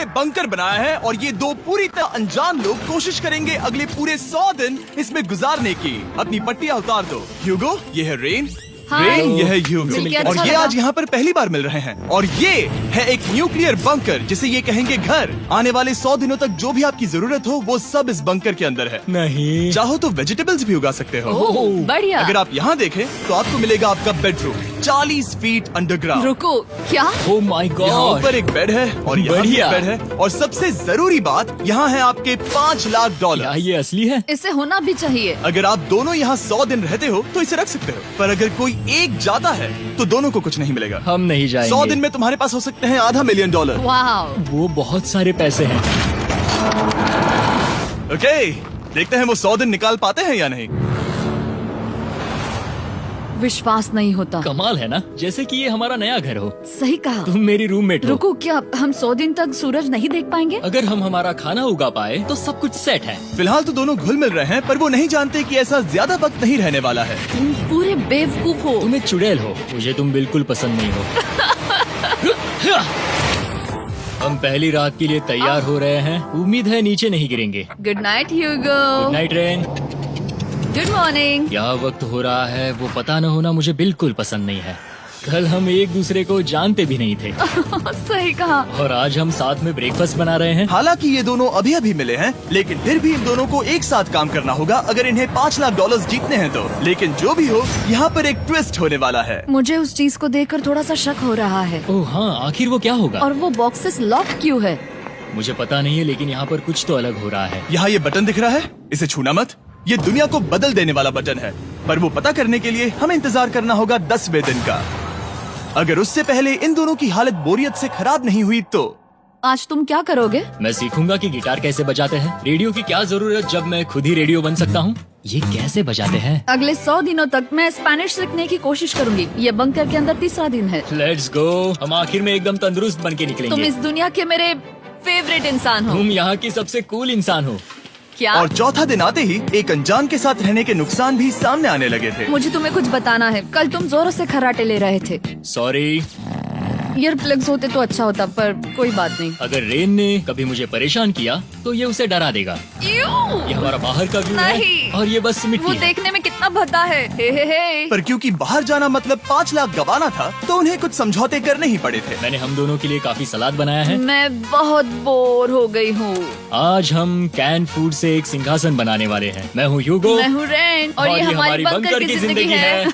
ये बंकर बनाया है और ये दो पूरी तरह अनजान लोग कोशिश करेंगे अगले पूरे 100 दिन इसमें गुजारने की। अपनी पट्टियां उतार दो। ह्यूगो, ये है रेन। रेन, ये है ह्यूगो और ये आज यहाँ पर पहली बार मिल रहे हैं। और ये है एक न्यूक्लियर बंकर जिसे ये कहेंगे घर। आने वाले 100 दिनों तक जो भी आपकी जरूरत हो वो सब इस बंकर के अंदर है। नहीं, चाहो तो वेजिटेबल्स भी उगा सकते हो। बढ़िया। अगर आप यहाँ देखें तो आपको मिलेगा आपका बेडरूम 40 फीट अंडरग्राउंड। रुको, क्या? ओह माय यहाँ गॉड, ऊपर एक बेड है और यहाँ भी एक बढ़िया। बेड है और सबसे जरूरी बात यहाँ है आपके $5 लाख। क्या ये असली है? इसे होना भी चाहिए। अगर आप दोनों यहाँ 100 दिन रहते हो तो इसे रख सकते हो, पर अगर कोई एक जाता है तो दोनों को कुछ नहीं मिलेगा। हम नहीं जाएंगे। 100 दिन में तुम्हारे पास हो सकते हैं $500 मिलियन। वाह, वो बहुत सारे पैसे हैं। ओके, देखते हैं वो 100 दिन निकाल पाते हैं या नहीं। विश्वास नहीं होता। कमाल है ना, जैसे कि ये हमारा नया घर हो। सही कहा। तुम मेरी रूममेट हो। रुको, क्या हम 100 दिन तक सूरज नहीं देख पाएंगे? अगर हम हमारा खाना उगा पाए तो सब कुछ सेट है। फिलहाल तो दोनों घुल मिल रहे हैं, पर वो नहीं जानते कि ऐसा ज्यादा वक्त नहीं रहने वाला है। तुम पूरे बेवकूफ हो। तुम एक चुड़ैल हो, मुझे तुम बिल्कुल पसंद नहीं हो। हम पहली रात के लिए तैयार हो रहे हैं। उम्मीद है नीचे नहीं गिरेंगे। Good night Hugo. Good night Ren. Good morning. क्या वक्त हो रहा है वो पता न होना मुझे बिल्कुल पसंद नहीं है। कल हम एक दूसरे को जानते भी नहीं थे सही कहा। और आज हम साथ में ब्रेकफास्ट बना रहे हैं। हालांकि ये दोनों अभी अभी मिले हैं, लेकिन फिर भी इन दोनों को एक साथ काम करना होगा अगर इन्हें $5 लाख जीतने हैं तो। लेकिन जो भी हो, यहाँ पर एक ट्विस्ट होने वाला है। मुझे उस चीज को देखकर थोड़ा सा शक हो रहा है। ओह हाँ, आखिर वो क्या होगा? और वो बॉक्सेस लॉक क्यों है? मुझे पता नहीं है, लेकिन यहाँ पर कुछ तो अलग हो रहा है। यहाँ ये बटन दिख रहा है, इसे छूना मत। ये दुनिया को बदल देने वाला बटन है, पर वो पता करने के लिए हमें इंतजार करना होगा 10वें दिन का। अगर उससे पहले इन दोनों की हालत बोरियत से खराब नहीं हुई तो आज तुम क्या करोगे? मैं सीखूंगा कि गिटार कैसे बजाते हैं। रेडियो की क्या जरूरत जब मैं खुद ही रेडियो बन सकता हूँ। ये कैसे बजाते हैं? अगले 100 दिनों तक मैं स्पेनिश सीखने की कोशिश करूंगी। ये बंकर के अंदर तीसरा दिन है। Let's go. हम आखिर में एकदम तंदुरुस्त बन के तुम निकलेंगे। इस दुनिया के मेरे फेवरेट इंसान हो। तुम यहाँ की सबसे कूल इंसान हो। क्या? और चौथा दिन आते ही एक अनजान के साथ रहने के नुकसान भी सामने आने लगे थे। मुझे तुम्हें कुछ बताना है। कल तुम जोरों से खर्राटे ले रहे थे। सॉरी। ईयर प्लग्स होते तो अच्छा होता, पर कोई बात नहीं। अगर रेन ने कभी मुझे परेशान किया तो ये उसे डरा देगा। ये हमारा बाहर का व्यू है नहीं। और ये बस वो मिट्टी है। देखने में कितना भद्दा है। हे। पर क्योंकि बाहर जाना मतलब 5 लाख गंवाना था, तो उन्हें कुछ समझौते करने ही पड़े थे। मैंने हम दोनों के लिए काफी सलाद बनाया है। मैं बहुत बोर हो गई हूँ। आज हम कैन फूड से एक सिंहासन बनाने वाले हैं। मैं हूँ ह्यूगो मैं हूँ रेन और ये हमारी बंकर की जिंदगी है।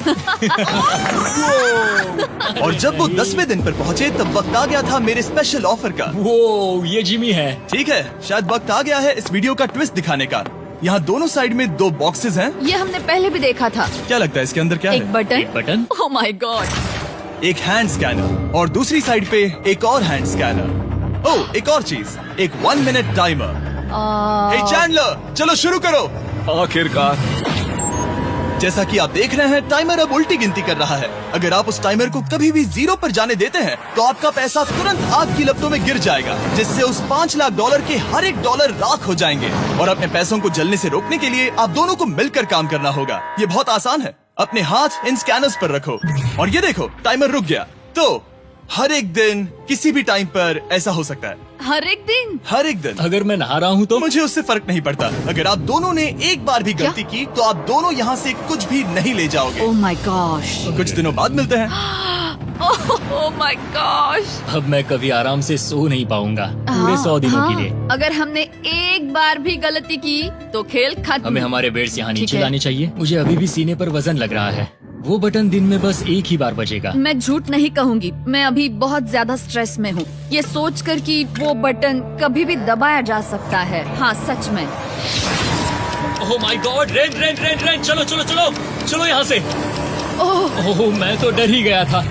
और जब वो 10वें दिन पर पहुँचे तब वक्त आ गया था मेरे स्पेशल ऑफर का। वो ये जिमी है। ठीक है, शायद वक्त आ गया है इस वीडियो का ट्विस्ट दिखाने का। यहाँ दोनों साइड में 2 बॉक्सेस हैं। ये हमने पहले भी देखा था। क्या लगता है इसके अंदर क्या एक है? बटन। एक बटन। Oh my God. एक हैंड स्कैनर और दूसरी साइड पे एक और हैंड स्कैनर। ओह, एक और चीज, एक 1 मिनट टाइमर। हे चैंडलर, चलो शुरू करो। आखिरकार। जैसा कि आप देख रहे हैं, टाइमर अब उल्टी गिनती कर रहा है। अगर आप उस टाइमर को कभी भी 0 पर जाने देते हैं तो आपका पैसा तुरंत आग की लपटों में गिर जाएगा, जिससे उस $5 लाख के हर एक डॉलर राख हो जाएंगे। और अपने पैसों को जलने से रोकने के लिए आप दोनों को मिलकर काम करना होगा। ये बहुत आसान है। अपने हाथ इन स्कैनर्स पर रखो और ये देखो, टाइमर रुक गया। तो हर एक दिन किसी भी टाइम पर ऐसा हो सकता है। हर एक दिन? हर एक दिन। अगर मैं नहा रहा हूँ तो मुझे उससे फर्क नहीं पड़ता। अगर आप दोनों ने एक बार भी गलती की तो आप दोनों यहाँ से कुछ भी नहीं ले जाओगे। Oh my gosh. कुछ दिनों बाद मिलते हैं। Oh my gosh. अब मैं कभी आराम से सो नहीं पाऊंगा पूरे 100 दिनों के लिए। अगर हमने एक बार भी गलती की तो खेल खत्म। हमें हमारे बेड्स यहाँ ठीक नीचे है। लाने चाहिए। मुझे अभी भी सीने पर वजन लग रहा है। वो बटन दिन में बस एक ही बार बजेगा। मैं झूठ नहीं कहूँगी, मैं अभी बहुत ज्यादा स्ट्रेस में हूँ, ये सोचकर कि वो बटन कभी भी दबाया जा सकता है। हाँ सच में। ओह my God, rain rain rain rain, चलो चलो चलो चलो यहाँ से। ओह मैं तो डर ही गया था।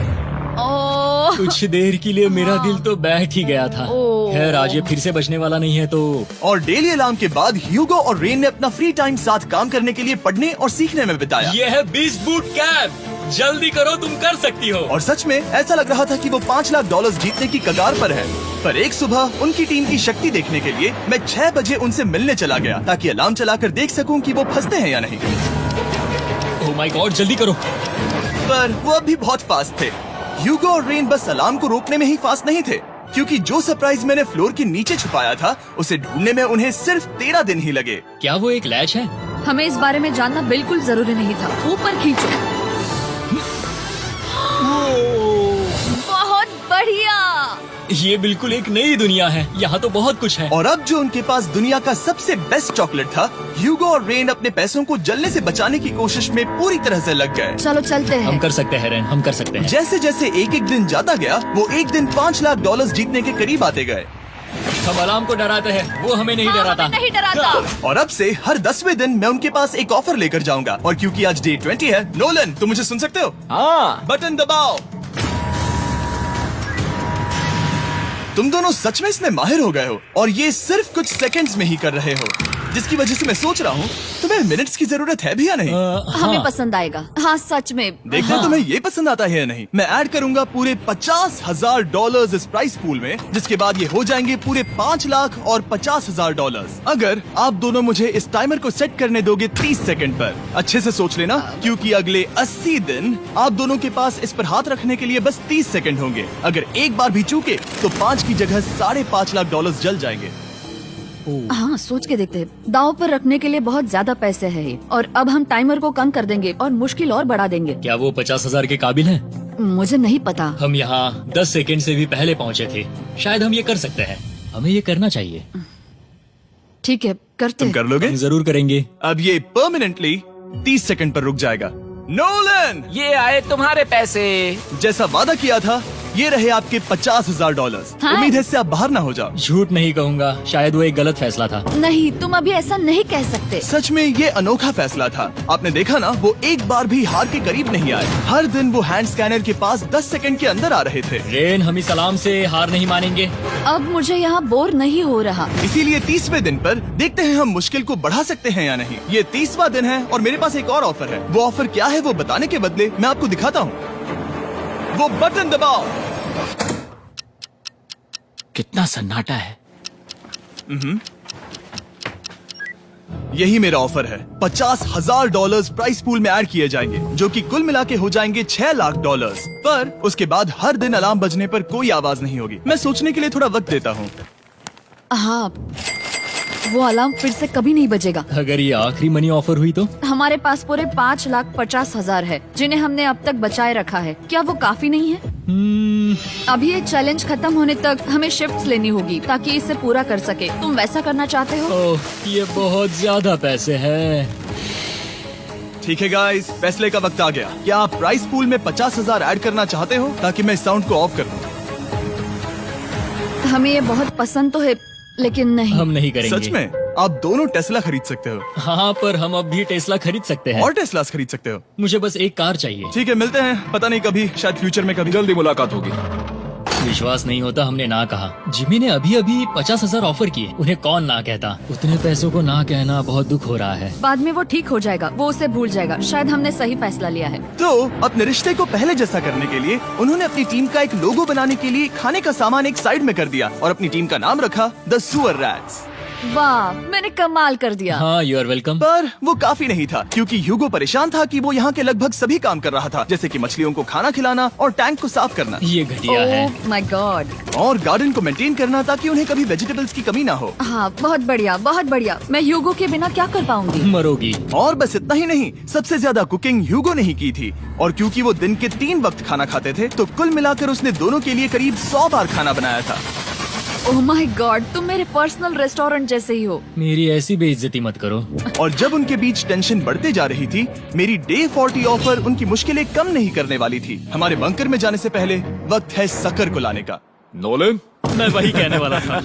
ओह कुछ देर के लिए मेरा दिल तो बैठ ही गया था। ओह। खैर आज ये फिर से बजने वाला नहीं है तो। और डेली अलार्म के बाद ह्यूगो और रेन ने अपना फ्री टाइम साथ काम करने के लिए पढ़ने और सीखने में बिताया। ये है 20 बूट कैप। जल्दी करो, तुम कर सकती हो। और सच में ऐसा लग रहा था कि वो $5 लाख जीतने की कगार पर है। पर एक सुबह उनकी टीम की शक्ति देखने के लिए मैं 6 बजे उनसे मिलने चला गया, ताकि अलार्म चलाकर देख सकूं कि वो फंसते हैं या नहीं। ओह माय गॉड, जल्दी करो। पर वो अब भी बहुत फास्ट थे। ह्यूगो और रेन बस अलार्म को रोकने में ही फास्ट नहीं थे, क्योंकि जो सरप्राइज मैंने फ्लोर के नीचे छुपाया था उसे ढूंढने में उन्हें सिर्फ 13 दिन ही लगे। क्या वो एक लैच है? हमें इस बारे में जानना बिल्कुल जरूरी नहीं था। ऊपर खींचो। बहुत बढ़िया। ये बिल्कुल एक नई दुनिया है, यहाँ तो बहुत कुछ है। और अब जो उनके पास दुनिया का सबसे बेस्ट चॉकलेट था, ह्यूगो और रेन अपने पैसों को जलने से बचाने की कोशिश में पूरी तरह से लग गए। चलो चलते हम हैं। कर सकते हैं रेन, हम कर सकते हैं। जैसे जैसे एक एक दिन जाता गया वो एक दिन $5 लाख जीतने के करीब आते गए। हम अलार्म को डराते हैं, वो हमें नहीं डराता। हमें नहीं डराता। और अब से हर 10वें दिन मैं उनके पास एक ऑफर लेकर जाऊंगा। और क्योंकि आज डे 20 है, नोलन तुम मुझे सुन सकते हो? हाँ। बटन दबाओ। तुम दोनों सच में इसमें माहिर हो गए हो और ये सिर्फ कुछ सेकंड्स में ही कर रहे हो, जिसकी वजह से मैं सोच रहा हूँ तुम्हें मिनट्स की जरूरत है भी या नहीं। हमें पसंद आएगा। हाँ सच में। देखते हैं तुम्हें ये पसंद आता है या नहीं। मैं ऐड करूंगा पूरे $50,000 इस प्राइस पूल में, जिसके बाद ये हो जाएंगे पूरे $5,50,000। अगर आप दोनों मुझे इस टाइमर को सेट करने दोगे 30 सेकंड पर। अच्छे से सोच लेना, क्योंकि अगले 80 दिन आप दोनों के पास इस पर हाथ रखने के लिए बस 30 सेकंड होंगे। अगर एक बार भी चूके तो 5 की जगह $5.5 लाख जल जाएंगे। हाँ सोच के देखते हैं। दांव पर रखने के लिए बहुत ज्यादा पैसे है ये। और अब हम टाइमर को कम कर देंगे और मुश्किल और बढ़ा देंगे। क्या वो 50,000 के काबिल हैं? मुझे नहीं पता। हम यहाँ 10 सेकंड से भी पहले पहुँचे थे। शायद हम ये कर सकते हैं, हमें ये करना चाहिए। ठीक है करते तुम हैं। कर लोगे? हम जरूर करेंगे। अब ये परमानेंटली 30 सेकंड पर रुक जाएगा। नोलन, ये आए तुम्हारे पैसे। जैसा वादा किया था, ये रहे आपके $50,000। हाँ। उम्मीद है इससे आप बाहर ना हो जाओ। झूठ नहीं कहूँगा, शायद वो एक गलत फैसला था। नहीं तुम अभी ऐसा नहीं कह सकते। सच में ये अनोखा फैसला था। आपने देखा ना, वो एक बार भी हार के करीब नहीं आए। हर दिन वो हैंड स्कैनर के पास 10 सेकंड के अंदर आ रहे थे। रेन, हम इस अलार्म से हार नहीं मानेंगे। अब मुझे यहाँ बोर नहीं हो रहा। इसीलिए 30वें दिन पर देखते हैं हम मुश्किल को बढ़ा सकते हैं या नहीं। ये 30वां दिन है और मेरे पास एक और ऑफर है। वो ऑफर क्या है वो बताने के बदले मैं आपको दिखाता हूँ। वो बटन दबाओ। कितना सन्नाटा है। यही मेरा ऑफर है। $50,000 प्राइस पूल में ऐड किए जाएंगे, जो कि कुल मिला के हो जाएंगे $6 लाख। पर उसके बाद हर दिन अलार्म बजने पर कोई आवाज नहीं होगी। मैं सोचने के लिए थोड़ा वक्त देता हूँ। हाँ वो अलार्म फिर से कभी नहीं बजेगा। अगर ये आखिरी मनी ऑफर हुई तो? हमारे पास पूरे $5,50,000 है, जिन्हें हमने अब तक बचाए रखा है। क्या वो काफी नहीं है? अभी ये चैलेंज खत्म होने तक हमें शिफ्ट्स लेनी होगी ताकि इसे पूरा कर सके। तुम वैसा करना चाहते हो? ओह, ये बहुत ज्यादा पैसे हैं। ठीक है गाइस, फैसले का वक्त आ गया। क्या आप प्राइस पूल में 50,000 ऐड करना चाहते हो ताकि मैं इस साउंड को ऑफ कर दूं? हमें ये बहुत पसंद तो है, लेकिन नहीं। हम नहीं करेंगे। सच में? आप दोनों टेस्ला खरीद सकते हो हाँ, पर हम अब भी टेस्ला खरीद सकते हैं। और टेस्लास खरीद सकते हो। मुझे बस एक कार चाहिए। ठीक है, मिलते हैं। पता नहीं कभी, शायद फ्यूचर में कभी। जल्दी मुलाकात होगी। विश्वास नहीं होता हमने ना कहा। जिमी ने अभी अभी 50,000 ऑफर किए, उन्हें कौन ना कहता। उतने पैसों को ना कहना बहुत दुख हो रहा है। बाद में वो ठीक हो जाएगा, वो उसे भूल जाएगा। शायद हमने सही फैसला लिया है। तो अपने रिश्ते को पहले जैसा करने के लिए उन्होंने अपनी टीम का एक लोगो बनाने के लिए खाने का सामान एक साइड में कर दिया और अपनी टीम का नाम रखा द सुअर रैट्स। वाह, मैंने कमाल कर दिया। हाँ, यू आर वेलकम। पर वो काफी नहीं था, क्योंकि ह्यूगो परेशान था कि वो यहाँ के लगभग सभी काम कर रहा था, जैसे कि मछलियों को खाना खिलाना और टैंक को साफ करना ये घटिया है। ओह माय गॉड। और गार्डन को मेंटेन करना ताकि उन्हें कभी वेजिटेबल्स की कमी ना हो। हाँ बहुत बढ़िया, बहुत बढ़िया। मैं ह्यूगो के बिना क्या कर पाऊंगी? मरोगी। और बस इतना ही नहीं, सबसे ज्यादा कुकिंग ह्यूगो ने ही की थी। और क्योंकि वो दिन के 3 वक्त खाना खाते थे, तो कुल मिलाकर उसने दोनों के लिए करीब 100 बार खाना बनाया था। ओह माय गॉड, तुम मेरे पर्सनल रेस्टोरेंट जैसे ही हो। मेरी ऐसी बेइज्जती मत करो। और जब उनके बीच टेंशन बढ़ते जा रही थी, मेरी डे 40 ऑफर उनकी मुश्किलें कम नहीं करने वाली थी। हमारे बंकर में जाने से पहले वक्त है सकर को लाने का। नोलन। मैं वही कहने वाला था।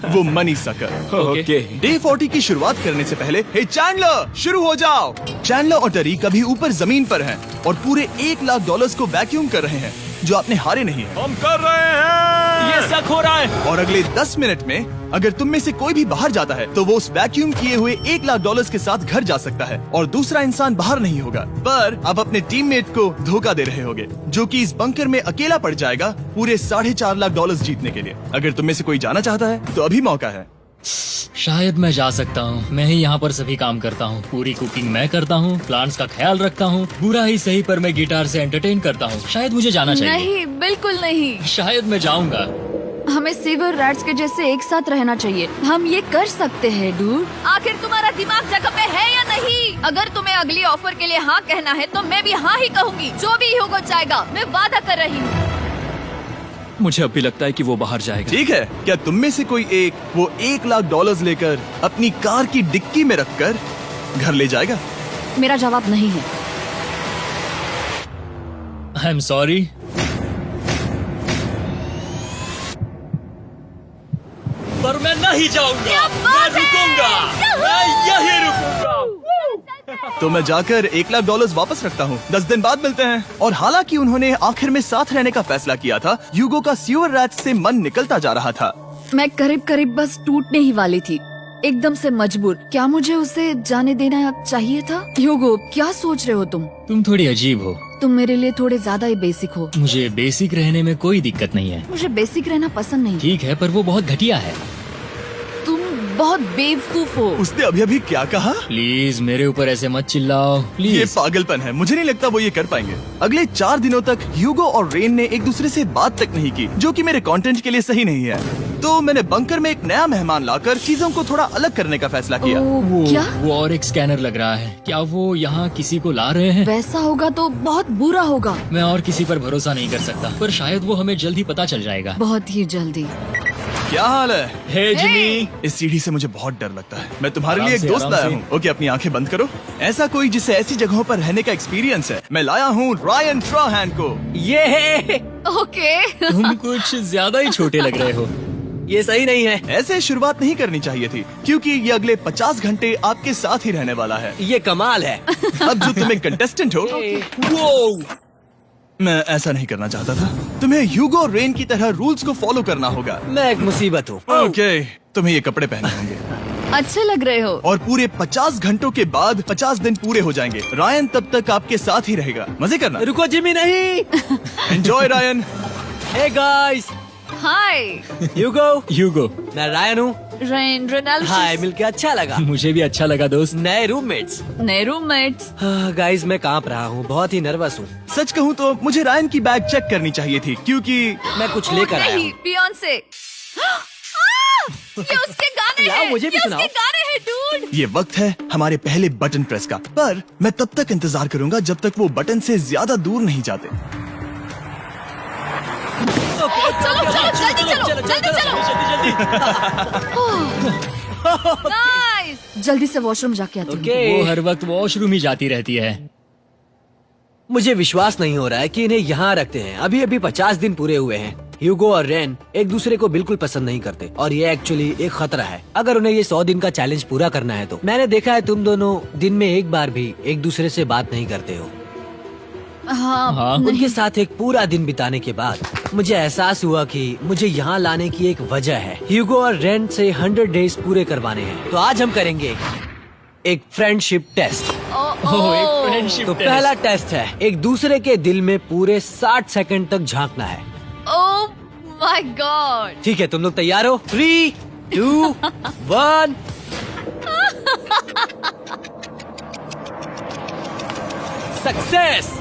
वो मनी सकर। ओके। डे 40 की शुरुआत करने से पहले, हे चैंडलर, शुरू हो जाओ। चैंडलर और टरीक अभी ऊपर जमीन पर हैं और पूरे $1 लाख को वैक्यूम कर रहे हैं, जो आपने हारे नहीं है। हम कर रहे हैं। ये शक हो रहा है। और अगले 10 मिनट में अगर तुम में से कोई भी बाहर जाता है, तो वो उस वैक्यूम किए हुए $1 लाख के साथ घर जा सकता है और दूसरा इंसान बाहर नहीं होगा। पर आप अपने टीममेट को धोखा दे रहे होगे, जो कि इस बंकर में अकेला पड़ जाएगा पूरे $4.5 लाख जीतने के लिए। अगर तुम में से कोई जाना चाहता है तो अभी मौका है। शायद मैं जा सकता हूँ। मैं ही यहाँ पर सभी काम करता हूँ। पूरी कुकिंग मैं करता हूँ, प्लांट्स का ख्याल रखता हूँ। बुरा ही सही, पर मैं गिटार से एंटरटेन करता हूँ। शायद मुझे जाना चाहिए। नहीं, बिल्कुल नहीं। शायद मैं जाऊंगा। हमें सीवर रैट्स के जैसे एक साथ रहना चाहिए। हम ये कर सकते हैं डूड। आखिर तुम्हारा दिमाग जगह पे है या नहीं? अगर तुम्हें अगली ऑफर के लिए हाँ कहना है तो मैं भी हाँ ही कहूँगी। जो भी होगा जाएगा, मैं वादा कर रही हूँ। मुझे अब भी लगता है कि वो बाहर जाएगा। ठीक है, क्या तुम में से कोई एक वो $1,00,000 लेकर अपनी कार की डिक्की में रखकर घर ले जाएगा? मेरा जवाब नहीं है। I am sorry. पर मैं नहीं जाऊंगा, मैं रुकूंगा, मैं यही रुकूंगा। तो मैं जाकर $1,00,000 वापस रखता हूँ। 10 दिन बाद मिलते हैं। और हालांकि उन्होंने आखिर में साथ रहने का फैसला किया था, ह्यूगो का सीवर रैट से मन निकलता जा रहा था। मैं करीब करीब बस टूटने ही वाली थी, एकदम से मजबूर। क्या मुझे उसे जाने देना चाहिए था? ह्यूगो, क्या सोच रहे हो तुम? तुम थोड़ी अजीब हो। तुम मेरे लिए थोड़े ज्यादा ही बेसिक हो। मुझे बेसिक रहने में कोई दिक्कत नहीं है। मुझे बेसिक रहना पसंद नहीं। ठीक है, पर वो बहुत घटिया है। तुम बहुत बेवकूफ हो। उसने अभी अभी क्या कहा? प्लीज मेरे ऊपर ऐसे मत चिल्लाओ, ये प्लीज। पागलपन है। मुझे नहीं लगता वो ये कर पाएंगे। अगले 4 दिनों तक ह्यूगो और रेन ने एक दूसरे से बात तक नहीं की, जो कि मेरे कंटेंट के लिए सही नहीं है। तो मैंने बंकर में एक नया मेहमान लाकर चीजों को थोड़ा अलग करने का फैसला किया। ओ, क्या? वो और एक स्कैनर लग रहा है। क्या वो यहाँ किसी को ला रहे हैं? वैसा होगा तो बहुत बुरा होगा। मैं और किसी पर भरोसा नहीं कर सकता, पर शायद वो हमें जल्द ही पता चल जाएगा। बहुत ही जल्दी। क्या हाल है? हे जिमी। इस सीढ़ी से मुझे बहुत डर लगता है। मैं तुम्हारे आराम लिए एक से, दोस्त आराम लाया से। हूँ। ओके, अपनी आंखें बंद करो। ऐसा कोई जिसे ऐसी जगहों पर रहने का एक्सपीरियंस है। मैं लाया हूँ रायन ट्राहैन को। ये ओके। तुम कुछ ज्यादा ही छोटे लग रहे हो। ये सही नहीं है। ऐसे शुरुआत नहीं करनी चाहिए थी, क्योंकि ये अगले 50 घंटे आपके साथ ही रहने वाला है। ये कमाल है। अब जो तुम एक कंटेस्टेंट हो, वो मैं ऐसा नहीं करना चाहता था। तुम्हें ह्यूगो और रेन की तरह रूल्स को फॉलो करना होगा। मैं एक मुसीबत हूँ। ओके, तुम्हें ये कपड़े पहनने होंगे। अच्छे लग रहे हो। और पूरे 50 घंटों के बाद 50 दिन पूरे हो जाएंगे। रायन तब तक आपके साथ ही रहेगा। मजे करना। रुको जिमी, नहीं। Enjoy Ryan. हे गाइस, हाय ह्यूगो, मैं रायन हूँ। Rain Reynold. हाय, मिलके अच्छा लगा। मुझे भी अच्छा लगा दोस्त। नए रूममेट्स। नए रूममेट्स। गाइस, मैं कांप रहा हूँ, बहुत ही नर्वस हूँ। सच कहूँ तो मुझे रायन की बैग चेक करनी चाहिए थी, क्योंकि मैं कुछ लेकर आया नहीं, हूँ। बियॉन्से। ये उसके गाने यार, हैं। मुझे भी ये सुनाओ। उसके गाने हैं डूड। ये वक्त है हमारे पहले बटन प्रेस का। पर मैं तब तक इंतजार करूंगा जब तक वो बटन से ज्यादा दूर नहीं जाते। चलो जल्दी नाइस। जल्दी से वॉशरूम जाके आती हूँ। ओके। वो हर वक्त वॉशरूम ही जाती रहती है। मुझे विश्वास नहीं हो रहा है कि इन्हें यहाँ रखते हैं। अभी अभी 50 दिन पूरे हुए हैं। ह्यूगो और रेन एक दूसरे को बिल्कुल पसंद नहीं करते और ये एक्चुअली एक खतरा है। अगर उन्हें ये 100 दिन का चैलेंज पूरा करना है तो। मैंने देखा है तुम दोनों दिन में एक बार भी एक दूसरे से बात नहीं करते हो। हाँ, उनके साथ एक पूरा दिन बिताने के बाद मुझे एहसास हुआ कि मुझे यहाँ लाने की एक वजह है। ह्यूगो और रेन से 100 डेज पूरे करवाने हैं। तो आज हम करेंगे एक फ्रेंडशिप टेस्ट। ओह, एक फ्रेंडशिप तो टेस्ट। पहला टेस्ट है, एक दूसरे के दिल में पूरे 60 सेकंड तक झांकना है। ओह माय गॉड। ठीक है, तुम लोग तैयार हो? 3, 2, 1। सक्सेस।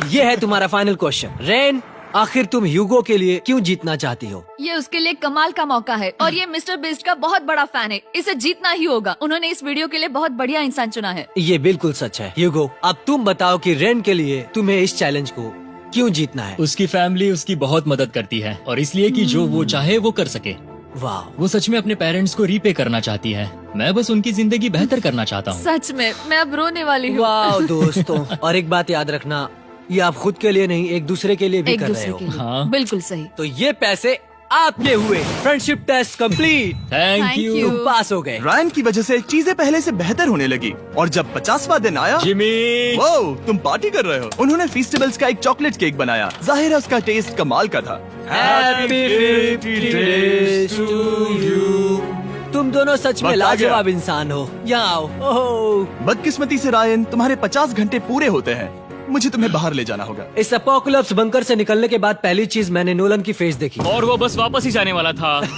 ये है तुम्हारा फाइनल क्वेश्चन। रेन, आखिर तुम ह्यूगो के लिए क्यों जीतना चाहती हो? ये उसके लिए कमाल का मौका है और ये मिस्टर बीस्ट का बहुत बड़ा फैन है। इसे जीतना ही होगा। उन्होंने इस वीडियो के लिए बहुत बढ़िया इंसान चुना है। ये बिल्कुल सच है। ह्यूगो, अब तुम बताओ कि रेन के लिए तुम्हें इस चैलेंज को क्यों जीतना है? उसकी फैमिली उसकी बहुत मदद करती है और इसलिए कि जो वो चाहे वो कर सके। वाह, वो सच में अपने पेरेंट्स को रीपे करना चाहती है। मैं बस उनकी जिंदगी बेहतर करना चाहता हूँ। सच में मैं अब रोने वाली हूँ। वाह दोस्तों। और एक बात याद रखना, ये आप खुद के लिए नहीं, एक दूसरे के लिए भी एक कर रहे दूसरे हो। के लिए। हाँ। बिल्कुल सही। तो ये पैसे आपके हुए। Friendship test complete. Thank Thank you you। तुम पास हो गए। रायन की वजह से चीजें पहले से बेहतर होने लगी। और जब 50वां दिन आया, जिमी। वो तुम पार्टी कर रहे हो। उन्होंने फेस्टिवल्स का एक चॉकलेट केक बनाया। जाहिर है उसका टेस्ट कमाल का था। Happy 50 days to you। तुम दोनों सच में वक्त आ गया। लाजवाब इंसान हो। यहाँ आओ। ओह, बदकिस्मती से रायन, तुम्हारे 50 घंटे पूरे होते हैं। मुझे तुम्हें बाहर ले जाना होगा। इस अपोकलिप्स बंकर से निकलने के बाद पहली चीज मैंने नोलन की फेस देखी। और वो बस वापस ही जाने वाला था।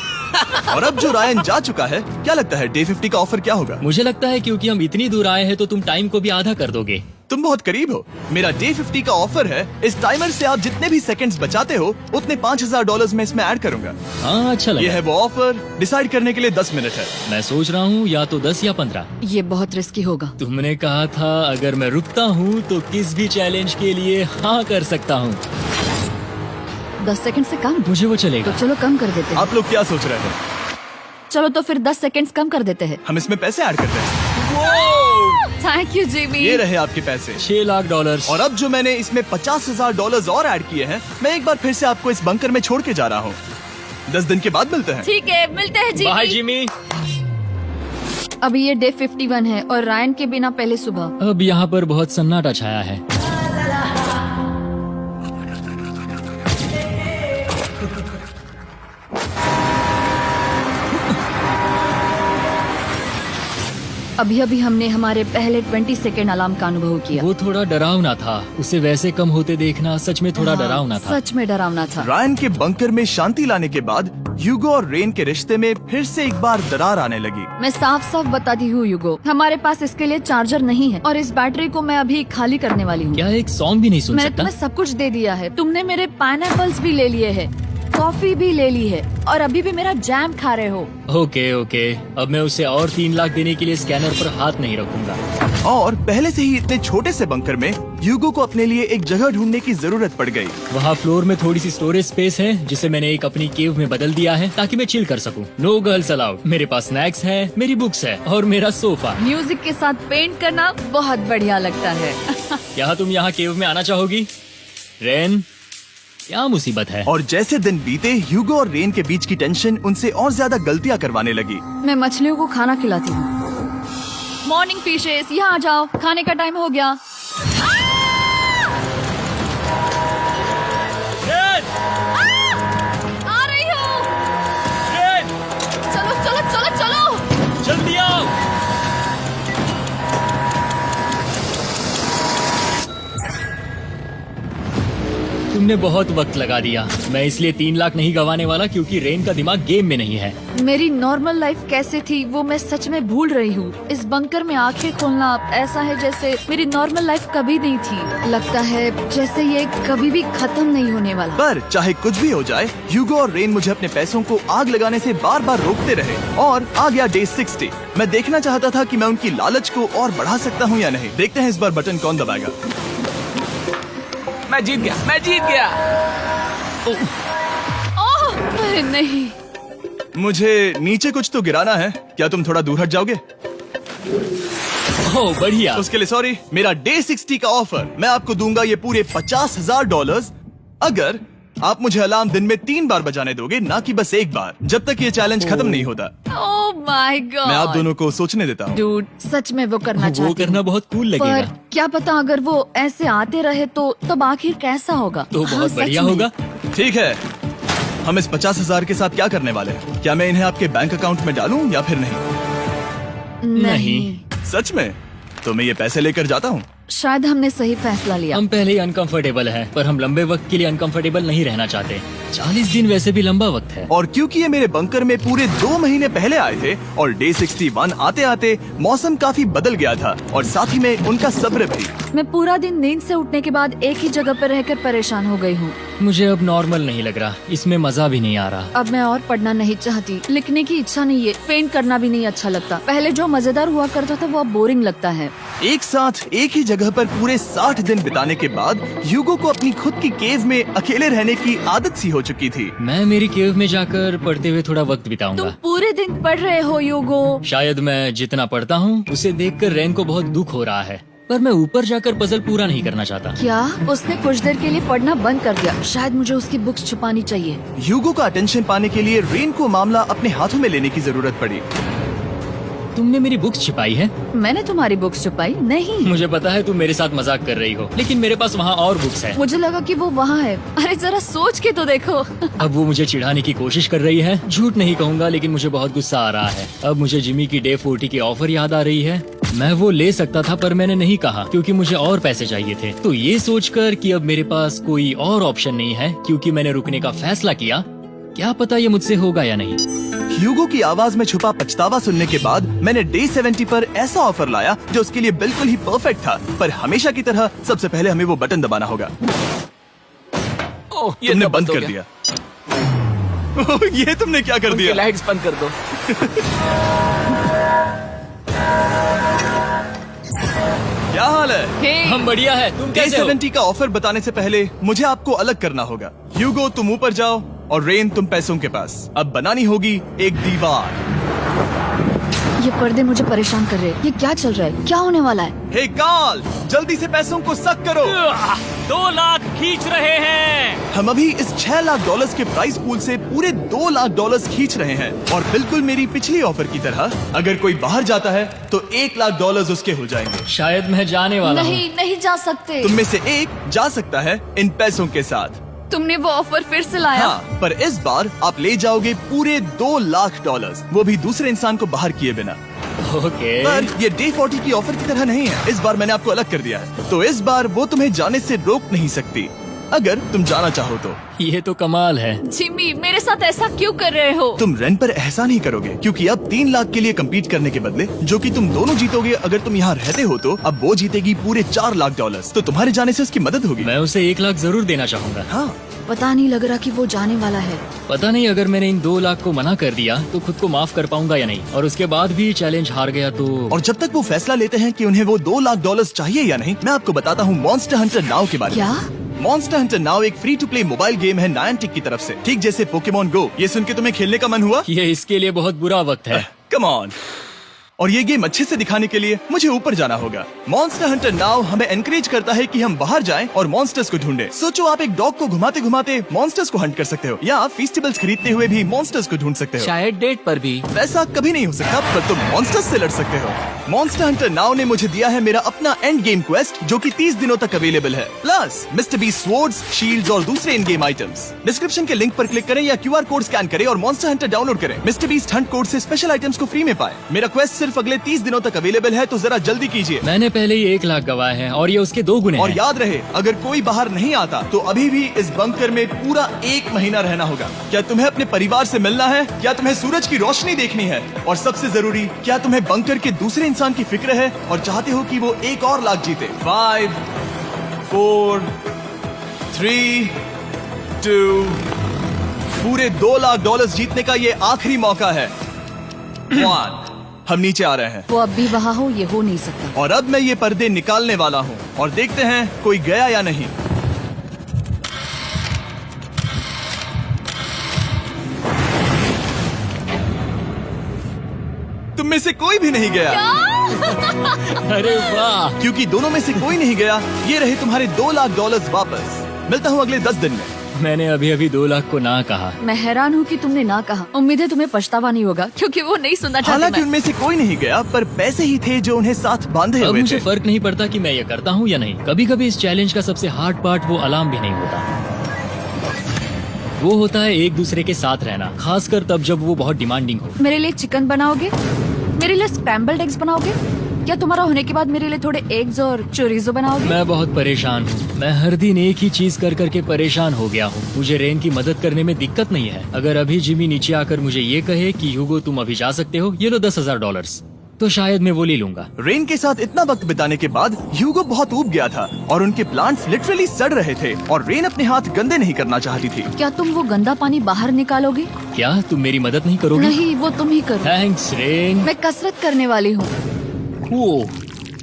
और अब जो रायन जा चुका है, क्या लगता है डे 50 का ऑफर क्या होगा? मुझे लगता है क्योंकि हम इतनी दूर आए हैं तो तुम टाइम को भी आधा कर दोगे। तुम बहुत करीब हो। मेरा डे 50 का ऑफर है। इस टाइमर से आप जितने भी सेकंड्स बचाते हो उतने $5000 मैं इसमें ऐड करूंगा। हाँ अच्छा ये लगा। है वो ऑफर। डिसाइड करने के लिए 10 मिनट है। मैं सोच रहा हूँ या तो 10 या 15। ये बहुत रिस्की होगा। तुमने कहा था अगर मैं रुकता हूँ तो किस भी चैलेंज के लिए हाँ कर सकता हूँ। 10 सेकंड से कम? मुझे वो तो चलेगा। चलो कम कर देते हैं। आप लोग क्या सोच रहे हैं? चलो तो फिर 10 सेकंड्स कम कर देते हैं। हम इसमें पैसे ऐड करते हैं। Thank you Jimmy. ये रहे आपके पैसे। $6 लाख। और अब जो मैंने इसमें $50,000 और ऐड किए हैं, मैं एक बार फिर से आपको इस बंकर में छोड़ के जा रहा हूँ। 10 दिन के बाद मिलते हैं। ठीक है, मिलते हैं बाय जिमी। जिमी। अभी ये डे 51 है और रायन के बिना पहले सुबह। अब यहाँ पर बहुत सन्नाटा छाया है। अभी अभी हमने हमारे पहले 20 सेकेंड अलार्म का अनुभव किया। वो थोड़ा डरावना था। उसे वैसे कम होते देखना सच में थोड़ा डरावना था। सच में डरावना था। रायन के बंकर में शांति लाने के बाद ह्यूगो और रेन के रिश्ते में फिर से एक बार दरार आने लगी। मैं साफ साफ बताती हूँ ह्यूगो, हमारे पास इसके लिए चार्जर नहीं है और इस बैटरी को मैं अभी खाली करने वाली हूँ। क्या एक सॉन्ग भी नहीं सुन मैंने सकता? तुम्हें सब कुछ दे दिया है। तुमने मेरे पाइनएप्पल्स भी ले लिए है, कॉफी भी ले ली है और अभी भी मेरा जैम खा रहे हो। ओके ओके, अब मैं उसे और 3 लाख देने के लिए स्कैनर पर हाथ नहीं रखूंगा। और पहले से ही इतने छोटे से बंकर में ह्यूगो को अपने लिए एक जगह ढूंढने की जरूरत पड़ गई। वहाँ फ्लोर में थोड़ी सी स्टोरेज स्पेस है जिसे मैंने एक अपनी केव में बदल दिया है ताकि मैं चिल कर सकूं। No girls allowed. मेरे पास स्नैक्स है, मेरी बुक्स है और मेरा सोफा। म्यूजिक के साथ पेंट करना बहुत बढ़िया लगता है। क्या तुम यहाँ केव में आना चाहोगी? रेन, क्या मुसीबत है? और जैसे दिन बीते ह्यूगो और रेन के बीच की टेंशन उनसे और ज्यादा गलतियां करवाने लगी। मैं मछलियों को खाना खिलाती हूँ। मॉर्निंग फिशेस, यहाँ आ जाओ, खाने का टाइम हो गया। आ रही हूँ। चलो चलो चलो चलो। जल्दी आओ। तुमने बहुत वक्त लगा दिया। मैं इसलिए 3 लाख नहीं गंवाने वाला क्योंकि रेन का दिमाग गेम में नहीं है। मेरी नॉर्मल लाइफ कैसे थी वो मैं सच में भूल रही हूँ। इस बंकर में आंखें खोलना ऐसा है जैसे मेरी नॉर्मल लाइफ कभी नहीं थी। लगता है जैसे ये कभी भी खत्म नहीं होने वाला। पर चाहे कुछ भी हो जाए, ह्यूगो और रेन मुझे अपने पैसों को आग लगाने से बार बार रोकते रहे। और आ गया डे 60। मैं देखना चाहता था कि मैं उनकी लालच को और बढ़ा सकता हूँ या नहीं। देखते हैं इस बार बटन कौन दबाएगा। मैं जीत गया, मैं जीत गया। ओह अरे नहीं। मुझे नीचे कुछ तो गिराना है। क्या तुम थोड़ा दूर हट जाओगे? ओह बढ़िया। उसके लिए सॉरी। मेरा डे 60 का ऑफर, मैं आपको दूंगा ये पूरे $50,000 अगर आप मुझे अलार्म दिन में 3 बार बजाने दोगे, ना कि बस एक बार, जब तक ये चैलेंज खत्म नहीं होता। ओह माय गॉड। मैं आप दोनों को सोचने देता हूँ। डूड, सच में वो करना वो चाहती करना हूँ। बहुत कूल पर लगेगा। क्या पता अगर वो ऐसे आते रहे तो तब आखिर कैसा होगा। तो हाँ, बहुत सच बढ़िया में। होगा। ठीक है, हम इस 50,000 के साथ क्या करने वाले हैं? क्या मैं इन्हें आपके बैंक अकाउंट में डालूं या फिर नहीं? नहीं, सच में? तो मैं ये पैसे लेकर जाता हूँ। शायद हमने सही फैसला लिया। हम पहले ही अनकंफर्टेबल हैं, पर हम लंबे वक्त के लिए अनकंफर्टेबल नहीं रहना चाहते। 40 दिन वैसे भी लंबा वक्त है। और क्योंकि ये मेरे बंकर में पूरे 2 महीने पहले आए थे और डे 61 आते आते मौसम काफी बदल गया था और साथ ही में उनका सब्र भी। मैं पूरा दिन नींद से उठने के बाद एक ही जगह पर रहकर परेशान हो गई हूँ। मुझे अब नॉर्मल नहीं लग रहा, इसमें मजा भी नहीं आ रहा। अब मैं और पढ़ना नहीं चाहती, लिखने की इच्छा नहीं है, पेंट करना भी नहीं अच्छा लगता। पहले जो मजेदार हुआ करता था वो अब बोरिंग लगता है। एक साथ एक ही जगह पर पूरे 60 दिन बिताने के बाद ह्यूगो को अपनी खुद की केव में अकेले रहने की आदत सी हो चुकी थी। मैं मेरी केव में जाकर पढ़ते हुए थोड़ा वक्त तुम बिताऊंगा। पूरे दिन पढ़ रहे हो ह्यूगो। शायद मैं जितना पढ़ता हूँ उसे देखकर रेन को बहुत दुख हो रहा है, पर मैं ऊपर जाकर पजल पूरा नहीं करना चाहता। क्या उसने कुछ देर के लिए पढ़ना बंद कर दिया? शायद मुझे उसकी बुक्स छुपानी चाहिए। ह्यूगो का अटेंशन पाने के लिए रेन को मामला अपने हाथों में लेने की जरूरत पड़ी। तुमने मेरी बुक्स छिपाई है? मैंने तुम्हारी बुक्स छुपाई नहीं। मुझे पता है तुम मेरे साथ मजाक कर रही हो, लेकिन मेरे पास वहाँ और बुक्स है। मुझे लगा कि वो वहाँ है। अरे जरा सोच के तो देखो। अब वो मुझे चिढ़ाने की कोशिश कर रही है। झूठ नहीं कहूँगा, लेकिन मुझे बहुत गुस्सा आ रहा है। अब मुझे जिमी की डे 40 की ऑफर याद आ रही है। मैं वो ले सकता था पर मैंने नहीं कहा क्योंकि मुझे और पैसे चाहिए थे। तो ये सोचकर कि अब मेरे पास कोई और ऑप्शन नहीं है क्योंकि मैंने रुकने का फैसला किया, क्या पता ये मुझसे होगा या नहीं। ह्यूगो की आवाज में छुपा पछतावा सुनने के बाद मैंने डे 70 पर ऐसा ऑफर लाया जो उसके लिए बिल्कुल ही परफेक्ट था। पर हमेशा की तरह सबसे पहले हमें वो बटन दबाना होगा। ओह, ये तुमने तो बंद हो कर गया। दिया। ओह, ये तुमने क्या कर उनकी दिया? लाइट्स बंद कर दो। क्या हाल है? हे, हम बढ़िया है, तुम डे कैसे हो? 70 का ऑफर बताने से पहले मुझे आपको अलग करना होगा। ह्यूगो तुम ऊपर जाओ और रेन तुम पैसों के पास। अब बनानी होगी एक दीवार। ये पर्दे मुझे परेशान कर रहे हैं। ये क्या चल रहा है? क्या होने वाला है? हे कार्ल, जल्दी से पैसों को सक करो। 2 लाख खींच रहे हैं। हम अभी इस $6 लाख के प्राइस पूल से पूरे $2 लाख खींच रहे हैं। और बिल्कुल मेरी पिछली ऑफर की तरह अगर कोई बाहर जाता है तो $1 लाख उसके हो जाएंगे। शायद मैं जाने वाला हूँ। नहीं, नहीं जा सकते। तुम में से एक जा सकता है इन पैसों के साथ। तुमने वो ऑफर फिर से लाया? हाँ, पर इस बार आप ले जाओगे पूरे $2 लाख, वो भी दूसरे इंसान को बाहर किए बिना। ओके। पर ये डे 40 की ऑफर की तरह नहीं है। इस बार मैंने आपको अलग कर दिया है, तो इस बार वो तुम्हें जाने से रोक नहीं सकती अगर तुम जाना चाहो तो। ये तो कमाल है। जिमी, मेरे साथ ऐसा क्यों कर रहे हो? तुम रेंट पर एहसान ही करोगे क्योंकि अब 3 लाख के लिए कम्पीट करने के बदले जो कि तुम दोनों जीतोगे अगर तुम यहाँ रहते हो, तो अब वो जीतेगी पूरे $4 लाख। तो तुम्हारे जाने से उसकी मदद होगी। मैं उसे 1 लाख जरूर देना चाहूंगा। हाँ, पता नहीं लग रहा कि वो जाने वाला है। पता नहीं अगर मैंने इन 2 लाख को मना कर दिया तो खुद को माफ कर पाऊंगा या नहीं, और उसके बाद भी चैलेंज हार गया तो। और जब तक वो फैसला लेते हैं कि उन्हें वो $2 लाख चाहिए या नहीं, मैं आपको बताता हूँ मॉन्स्टर हंटर नाउ के बारे में। क्या? मॉन्स्टर हंटर नाउ एक free to play mobile game है नायंटिक की तरफ से, ठीक जैसे पोकेमोन गो। ये सुन के तुम्हें खेलने का मन हुआ? ये इसके लिए बहुत बुरा वक्त है। Come on. और ये गेम अच्छे से दिखाने के लिए मुझे ऊपर जाना होगा। मॉन्स्टर हंटर नाउ हमें एनकरेज करता है कि हम बाहर जाएं और मॉन्स्टर्स को ढूंढें। सोचो, आप एक डॉग को घुमाते घुमाते मॉन्स्टर्स को हंट कर सकते हो, या फेस्टिवल्स खरीदते हुए भी मॉन्स्टर्स को ढूंढ सकते हो। शायद डेट पर भी। वैसा कभी नहीं हो सकता, पर तुम मॉन्स्टर्स से लड़ सकते हो। मॉन्स्टर हंटर नाउ ने मुझे दिया है मेरा अपना एंड गेम क्वेस्ट, जो कि 30 दिनों तक अवेलेबल है, plus mister beast swords, shields और दूसरे इन गेम आइटम्स। डिस्क्रिप्शन के लिंक पर क्लिक करें या QR कोड स्कैन करें और मॉन्स्टर हंटर डाउनलोड करें। मिस्टर बीस्ट हंट कोड से स्पेशल आइटम्स को फ्री में पाएं। मेरा क्वेस्ट सिर्फ अगले 30 दिनों तक अवेलेबल है, तो जरा जल्दी कीजिए। मैंने पहले ही 1 लाख गवाए हैं और ये उसके 2 गुने और हैं। याद रहे, अगर कोई बाहर नहीं आता तो अभी भी इस बंकर में पूरा 1 महीना रहना होगा। क्या तुम्हें अपने परिवार से मिलना है? क्या तुम्हें सूरज की रोशनी देखनी है? और सबसे जरूरी, क्या तुम्हें बंकर के दूसरे इंसान की फिक्र है और चाहते हो कि वो $1 और लाख जीते? 5, 4, 3, 2, पूरे $2 लाख जीतने का ये आखिरी मौका है। 1, हम नीचे आ रहे हैं। वो अब भी वहाँ हो, ये हो नहीं सकता। और अब मैं ये पर्दे निकालने वाला हूँ और देखते हैं कोई गया या नहीं। तुम में से कोई भी नहीं गया। अरे वाह। क्योंकि दोनों में से कोई नहीं गया, ये रहे तुम्हारे $2 लाख वापस। मिलता हूँ अगले 10 दिन में। मैंने अभी अभी 2 लाख को ना कहा। मैं हैरान हूँ कि तुमने ना कहा। उम्मीद है तुम्हें पछतावा नहीं होगा, क्योंकि वो नहीं सुनना चाहते। हालांकि मैं। उनमें से कोई नहीं गया, पर पैसे ही थे जो उन्हें साथ बांधे अब हुए मुझे थे। फर्क नहीं पड़ता कि मैं ये करता हूँ या नहीं। कभी कभी इस चैलेंज का सबसे हार्ड पार्ट वो अलार्म भी नहीं होता, वो होता है एक दूसरे के साथ रहना, खासकर तब जब वो बहुत डिमांडिंग हो। मेरे लिए चिकन बनाओगे? मेरे लिए स्क्रैम्बल्ड एग्स बनाओगे? क्या तुम्हारा होने के बाद मेरे लिए थोड़े एग्स और चोरिजो बनाओगे? मैं बहुत परेशान हूँ। मैं हर दिन एक ही चीज कर करके परेशान हो गया हूँ। मुझे रेन की मदद करने में दिक्कत नहीं है। अगर अभी जिमी नीचे आकर मुझे ये कहे कि ह्यूगो तुम अभी जा सकते हो, ये लो $10,000, तो शायद मैं वो ले लूंगा। रेन के साथ इतना वक्त बिताने के बाद ह्यूगो बहुत ऊब गया था और उनके प्लांट्स लिटरली सड़ रहे थे और रेन अपने हाथ गंदे नहीं करना चाहती थी। क्या तुम वो गंदा पानी बाहर निकालोगे? क्या तुम मेरी मदद नहीं करोगे? नहीं, वो तुम ही करो। Thanks rain. मैं कसरत करने वाली हूँ। ओह,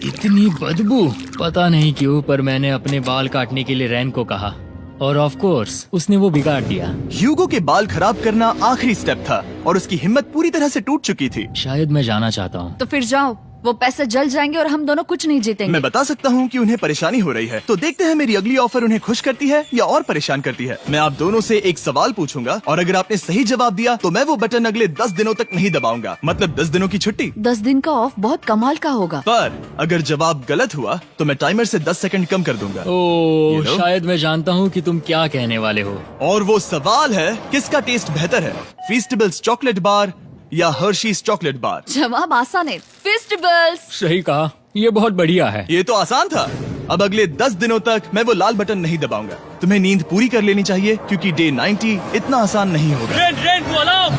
इतनी बदबू। पता नहीं क्यों, पर मैंने अपने बाल काटने के लिए रैन को कहा और ऑफ कोर्स उसने वो बिगाड़ दिया। ह्यूगो के बाल खराब करना आखिरी स्टेप था और उसकी हिम्मत पूरी तरह से टूट चुकी थी। शायद मैं जाना चाहता हूँ। तो फिर जाओ, वो पैसे जल जाएंगे और हम दोनों कुछ नहीं जीतेंगे। मैं बता सकता हूँ कि उन्हें परेशानी हो रही है, तो देखते हैं मेरी अगली ऑफर उन्हें खुश करती है या और परेशान करती है। मैं आप दोनों से एक सवाल पूछूंगा और अगर आपने सही जवाब दिया तो मैं वो बटन अगले 10 दिनों तक नहीं दबाऊंगा, मतलब 10 दिनों की छुट्टी। 10 दिन का ऑफ बहुत कमाल का होगा। पर अगर जवाब गलत हुआ तो मैं टाइमर से 10 सेकंड कम कर दूंगा। ओह, You know? शायद मैं जानता हूँ कि तुम क्या कहने वाले हो। और वो सवाल है, किसका टेस्ट बेहतर है, फेस्टिवल्स चॉकलेट बार या हर्शीज चॉकलेट बार? जवाब आसान है, फेस्टिवल्स। सही कहा, ये बहुत बढ़िया है। ये तो आसान था। अब अगले 10 दिनों तक मैं वो लाल बटन नहीं दबाऊंगा। तुम्हें नींद पूरी कर लेनी चाहिए क्योंकि डे 90 इतना आसान नहीं होगा। रेन, रेन, वो अलार्म।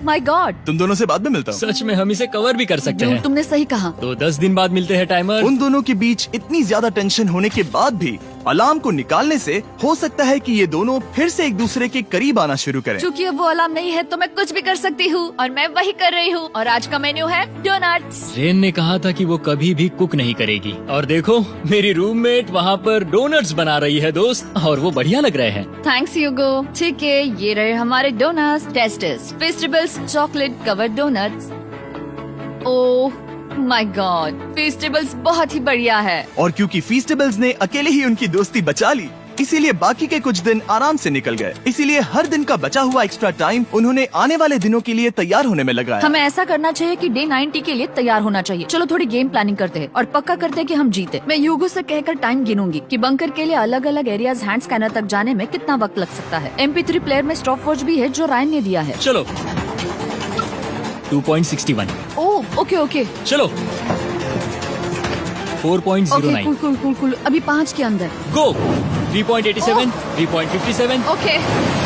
माय गॉड, तुम दोनों से बाद में मिलता हूँ। सच में हम इसे कवर भी कर सकते हैं। तुमने सही कहा। तो 10 दिन बाद मिलते हैं टाइमर। उन दोनों के बीच इतनी ज्यादा टेंशन होने के बाद भी अलार्म को निकालने से हो सकता है कि ये दोनों फिर से एक दूसरे के करीब आना शुरू करें। क्योंकि अब वो अलार्म नहीं है तो मैं कुछ भी कर सकती हूँ और मैं वही कर रही हूँ। और आज का मेन्यू है डोनट्स। रेन ने कहा था कि वो कभी भी कुक नहीं करेगी और देखो मेरी रूममेट वहाँ पर डोनट्स बना रही है दोस्त, और वो बढ़िया लग रहे हैं। Thanks Hugo. ठीक है, ये रहे हमारे donuts. Testers, festivals, chocolate covered donuts. Oh my God, festivals बहुत ही बढ़िया है। और क्योंकि फीस्टेबल्स ने अकेले ही उनकी दोस्ती बचा ली, इसीलिए बाकी के कुछ दिन आराम से निकल गए। इसीलिए हर दिन का बचा हुआ एक्स्ट्रा टाइम उन्होंने आने वाले दिनों के लिए तैयार होने में लगाया। हमें ऐसा करना चाहिए कि डे 90 के लिए तैयार होना चाहिए। चलो थोड़ी गेम प्लानिंग करते हैं और पक्का करते हैं कि हम जीते। मैं ह्यूगो से कहकर टाइम गिनूंगी कि बंकर के लिए अलग अलग एरियाज हैंड स्कैनर तक जाने में कितना वक्त लग सकता है। MP3 प्लेयर में स्टॉप वॉच भी है जो रायन ने दिया है। चलो 2.61। ओह ओके ओके चलो 4.09। Cool cool cool cool. अभी 5 के अंदर। गो 3.87, 3.57, ओके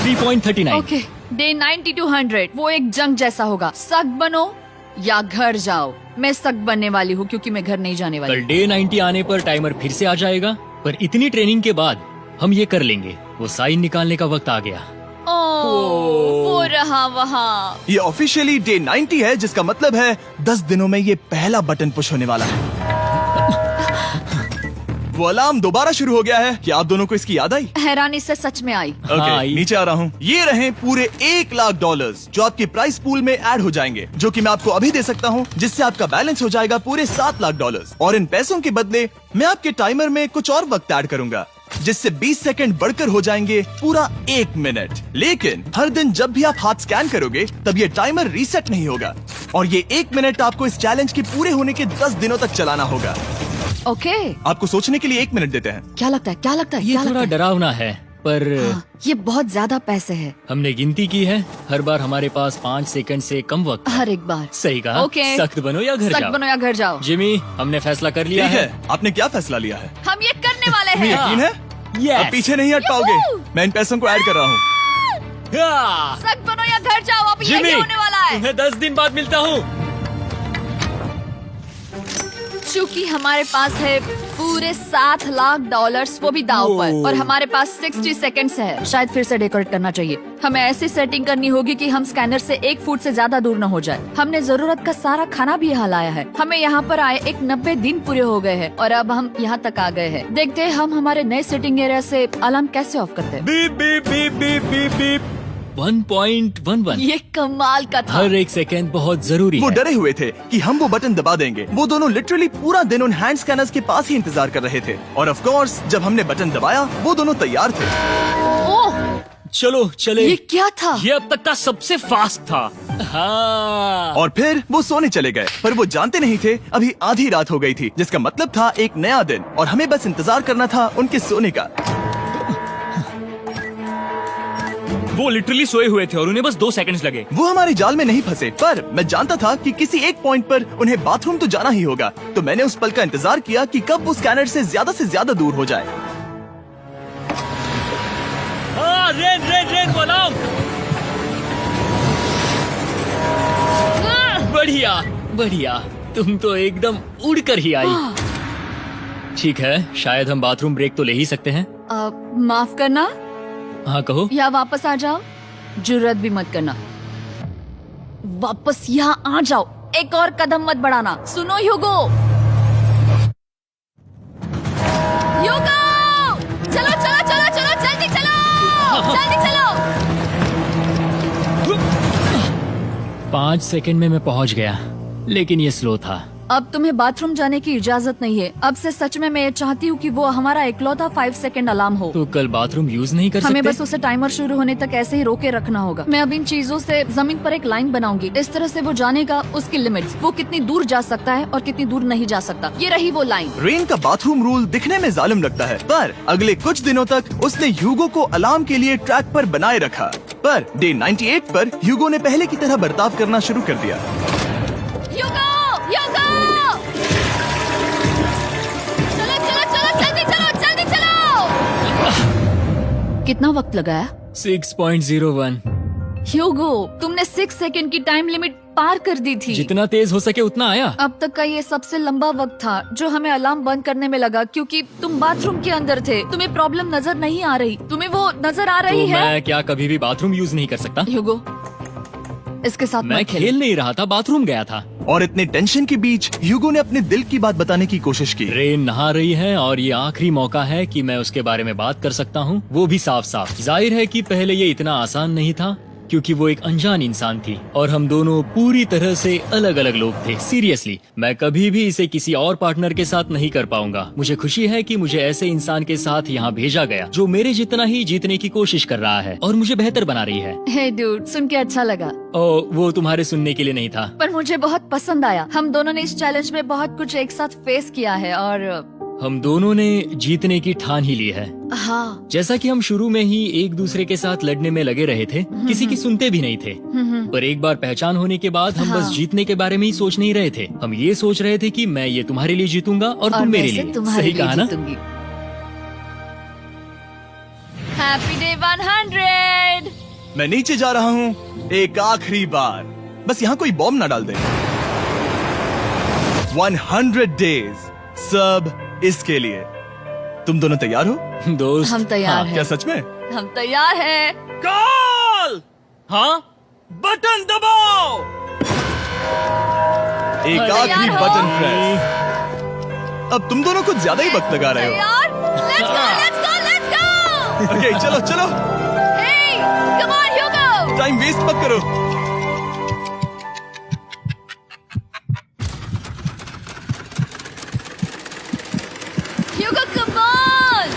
3.39। ओके। डे 90 to 100 वो एक जंग जैसा होगा। सख्त बनो या घर जाओ। मैं सख्त बनने वाली हूँ क्योंकि मैं घर नहीं जाने वाली। कल डे 90 आने पर टाइमर फिर से आ जाएगा, पर इतनी ट्रेनिंग के बाद हम ये कर लेंगे। वो साइन निकालने का वक्त आ गया। वो रहा वहाँ। ये ऑफिशियली डे 90 है, जिसका मतलब है 10 दिनों में ये पहला बटन पुश होने वाला है। वो अलार्म दोबारा शुरू हो गया है। क्या आप दोनों को इसकी याद आई? हैरानी से सच में आई। ओके, नीचे आ रहा हूँ। ये रहे पूरे $1,00,000 जो आपके प्राइस पूल में ऐड हो जाएंगे, जो कि मैं आपको अभी दे सकता हूँ, जिससे आपका बैलेंस हो जाएगा पूरे $7,00,000। और इन पैसों के बदले मैं आपके टाइमर में कुछ और वक्त ऐड करूंगा, जिससे 20 सेकंड बढ़कर हो जाएंगे पूरा 1 मिनट। लेकिन हर दिन जब भी आप हाथ स्कैन करोगे तब ये टाइमर रीसेट नहीं होगा, और ये 1 मिनट आपको इस चैलेंज के पूरे होने के 10 दिनों तक चलाना होगा। ओके। आपको सोचने के लिए 1 मिनट देते हैं। क्या लगता है, क्या लगता है, ये क्या थोड़ा लगता है? डरावना है, पर हाँ, ये बहुत ज्यादा पैसे है। हमने गिनती की है, हर बार हमारे पास 5 सेकंड से कम वक्त है। हर एक बार। सही कहा। ओके। सख्त बनो या घर सख्त जाओ। बनो या घर जाओ। जिमी, हमने फैसला कर लिया ठीक है। है, आपने क्या फैसला लिया है? हम ये करने वाले तुम्हें हैं। यकीन है? Yes. अब पीछे नहीं हट पाओगे। मैं इन पैसों को ऐड कर रहा हूँ। हाँ। सख्त बनो या घर जाओ। अब यही जिमी, होने वाला है। तुम्हें 10 दिन बाद मिलता हूँ। चूंकि हमारे पास है पूरे $7,00,000 वो भी दाव पर, और हमारे पास 60 सेकंड्स है। शायद फिर से डेकोरेट करना चाहिए। हमें ऐसी सेटिंग करनी होगी कि हम स्कैनर से 1 फुट से ज्यादा दूर न हो जाए। हमने जरूरत का सारा खाना भी यहाँ लाया है। हमें यहाँ पर आए 90 दिन पूरे हो गए हैं और अब हम यहाँ तक आ गए हैं। देखते हैं हम हमारे नए सेटिंग एरिया से अलार्म कैसे ऑफ करते हैं। Beep beep beep beep beep beep. 1.11। ये कमाल का था। हर एक सेकंड बहुत जरूरी वो है। डरे हुए थे कि हम वो बटन दबा देंगे। वो दोनों लिटरली पूरा दिन उन हैंड स्कैनर्स के पास ही इंतजार कर रहे थे, और ऑफ कोर्स जब हमने बटन दबाया वो दोनों तैयार थे। ओह, चलो चले। ये क्या था? ये अब तक का सबसे फास्ट था। हाँ। और फिर वो सोने चले गए, पर वो जानते नहीं थे अभी आधी रात हो गई थी, जिसका मतलब था एक नया दिन, और हमें बस इंतजार करना था उनके सोने का। वो लिटरली सोए हुए थे और उन्हें बस 2 सेकंड्स लगे। वो हमारे जाल में नहीं फंसे, पर मैं जानता था कि किसी एक पॉइंट पर उन्हें बाथरूम तो जाना ही होगा, तो मैंने उस पल का इंतजार किया कि कब वो स्कैनर से ज्यादा दूर हो जाए। हाँ, रेन रेन रेन बोलाओ। बढ़िया बढ़िया, तुम तो एकदम उड़कर ही आई। ठीक है, शायद हम बाथरूम ब्रेक तो ले ही सकते हैं। माफ करना हाँ कहो। या वापस आ जाओ। जुर्रत भी मत करना। वापस यहाँ आ जाओ। एक और कदम मत बढ़ाना। सुनो ह्यूगो। ह्यूगो, चलो चलो चलो चलो, जल्दी चलो, जल्दी चलो। 5 सेकंड में मैं पहुंच गया, लेकिन ये स्लो था। अब तुम्हें बाथरूम जाने की इजाजत नहीं है। अब से सच में मैं चाहती हूँ कि वो हमारा इकलौता 5 सेकंड अलार्म हो। तो कल बाथरूम यूज नहीं कर हमें सकते? बस उसे टाइमर शुरू होने तक ऐसे ही रोके रखना होगा। मैं अब इन चीजों से जमीन पर एक लाइन बनाऊंगी। इस तरह से वो जानेगा उसकी लिमिट्स, वो कितनी दूर जा सकता है और कितनी दूर नहीं जा सकता। ये रही वो लाइन। रेन का बाथरूम रूल दिखने में जालिम लगता है, पर अगले कुछ दिनों तक उसने ह्यूगो को अलार्म के लिए ट्रैक पर बनाए रखा। पर डे 98 पर ह्यूगो ने पहले की तरह बर्ताव करना शुरू कर दिया। ह्यूगो, ह्यूगो! चलो चलो चलो, जल्दी चलो, जल्दी चलो। कितना वक्त लगाया? 6.01। ह्यूगो, तुमने 6 सेकंड की टाइम लिमिट पार कर दी थी। जितना तेज हो सके उतना आया। अब तक का ये सबसे लंबा वक्त था जो हमें अलार्म बंद करने में लगा, क्योंकि तुम बाथरूम के अंदर थे। तुम्हें प्रॉब्लम नजर नहीं आ रही, तुम्हें वो नजर आ रही तो है? मैं क्या कभी भी बाथरूम यूज नहीं कर सकता? ह्यूगो, इसके साथ मैं मत खेलो। खेल नहीं रहा था, बाथरूम गया था। और इतने टेंशन के बीच ह्यूगो ने अपने दिल की बात बताने की कोशिश की। रेन नहा रही है और ये आखिरी मौका है कि मैं उसके बारे में बात कर सकता हूँ, वो भी साफ साफ। जाहिर है कि पहले ये इतना आसान नहीं था, क्योंकि वो एक अनजान इंसान थी और हम दोनों पूरी तरह से अलग अलग लोग थे। सीरियसली, मैं कभी भी इसे किसी और पार्टनर के साथ नहीं कर पाऊंगा। मुझे खुशी है कि मुझे ऐसे इंसान के साथ यहाँ भेजा गया जो मेरे जितना ही जीतने की कोशिश कर रहा है और मुझे बेहतर बना रही है। हे डूड, सुन के अच्छा लगा, ओ, वो तुम्हारे सुनने के लिए नहीं था। पर मुझे बहुत पसंद आया। हम दोनों ने इस चैलेंज में बहुत कुछ एक साथ फेस किया है और हम दोनों ने जीतने की ठान ही ली है। हाँ, जैसा कि हम शुरू में ही एक दूसरे के साथ लड़ने में लगे रहे थे, किसी की सुनते भी नहीं थे। पर एक बार पहचान होने के बाद हम बस हाँ। जीतने के बारे में ही सोच नहीं रहे थे। हम ये सोच रहे थे कि मैं ये तुम्हारे लिए जीतूंगा और तुम मैं मेरे इसे लिए। तुम्हारे सही लिए कहा ना? जीतूंगी। Happy day 100। मैं नीचे जा रहा हूँ एक आखिरी बार, बस यहाँ कोई बॉम्ब ना डाल दे। 100 डेज, सब इसके लिए। तुम दोनों तैयार हो? दोस्त, हम तैयार हाँ, हैं। क्या सच में? हम तैयार हैं। कॉल! हाँ, बटन दबाओ। एक आखिरी तैयार हो? Button press. अब तुम दोनों कुछ ज्यादा ही वक्त लगा रहे हो। तैयार? Let's go, let's go, let's go! Okay, चलो चलो, Hey, come on, Hugo! Time waste मत करो। Hugo, come on!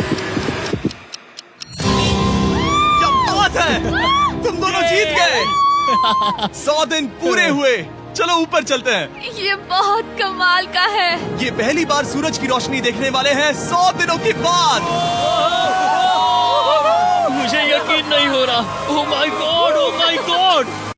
क्या बात है, तुम दोनों जीत गए। 100 दिन पूरे हुए। चलो ऊपर चलते हैं। ये बहुत कमाल का है। ये पहली बार सूरज की रोशनी देखने वाले हैं 100 दिनों के बाद। मुझे यकीन नहीं हो रहा। ओह माय गॉड!